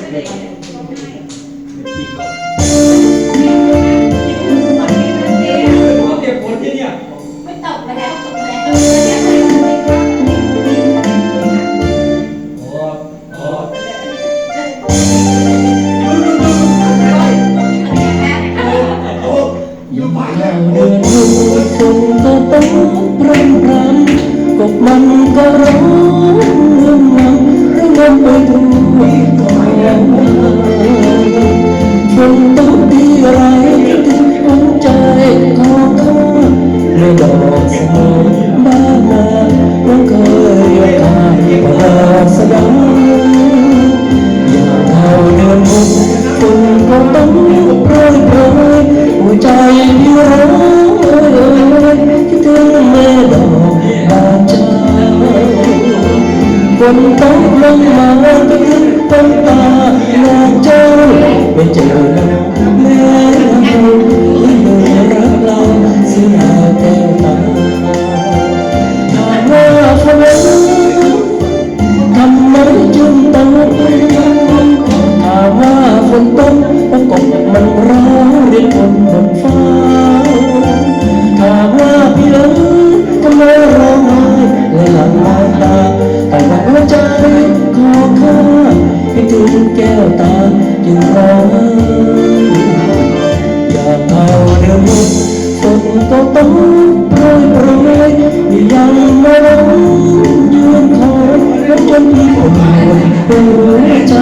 เก็บผลที่เนี่ยไม่ตกมาแล้วตกมาแล้วโอ้โอ้อยู่ไปแล้วเดือนรุ่งฝนก็ตกพรำพรำกบมันก็ร้องเรื่องมันระงมไปทั่วท้องฝนตกทีไรติดหัวใจขอข้าเมื่อดอกสโนบ้านนาน้องเคยยกกายว่าดอกสะเดาอย่างเท่าเดือนหกฝนก็ตกโปรยโปรยหัวใจพี่ร้องคิดถึงแม่ดอกบานเจ้าฝนตกลงมาคิดถึงต้นตาแม่เจ้าไม่เจอแม่เราที่เมื่อรักเราเสียแก้วตาถามว่าฝนทำไมจึงตกถามว่าฝนตกเพราะกบมันร้องเรียกคนบนฟ้าถามว่าพี่เอ๋ยทำไมร้องไห้และหลั่งน้ำตาแต่ว่าหัวใจขอข้าให้ถึงแก้วตาจึงร้องอยากเอาเดือนหกฝนก็ต้องโปรยโปรยยังไม่ร้องยืนคอยแล้วจนพี่ปวดเป็นหัวใจ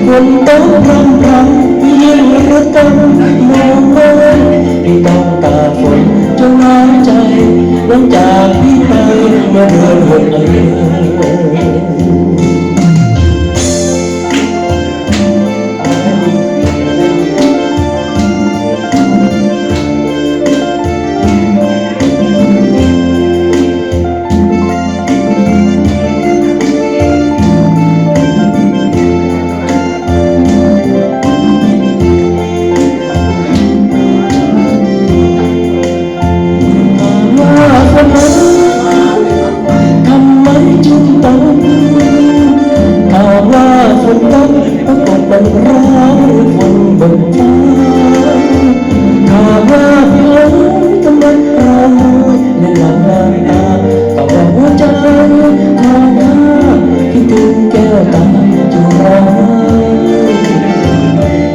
ฝนตกพรำพรำยิ่งระกำมองเลยไม่ต้องตาฝนจนน้ำใจหลังจากพี่ไปเมื่อเดือนหกเดือนทำไมจึงตกถามว่าฝนตกเพราะกบมันร้องฝนบนฟ้าถามว่าพี่เอ๋ยทำไมร้องไห้ในหลั่งน้ำตาตอบว่าหัวใจขอข้าคิดถึงแก้วตาจึงร้อง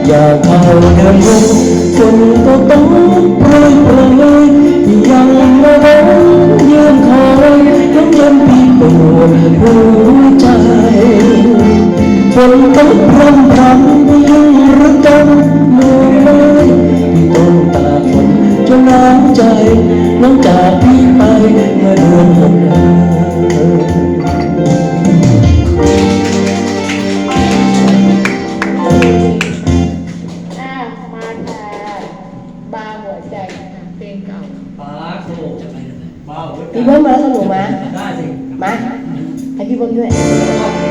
อยากเข้าเดือนหกฝนก็ต้องโปรยโปรยยังไม่ร้องยืนคอยยังจนพี่ปวดหัวใจฝนตกพรำพรำยังระกำมองเลยพี่ต้องตาฝนจนน้ำใจน้องจากพี่ไปเมื่อเดือนหกมาค่ะบาหัวใจค่ะเพลงเก่า ป้าโซ่จะไปบ้าหัวใจ พี่เบิ้มมาแล้วกับหนูมา ได้สิ มาให้พี่เบิ้มด้วย ชอบ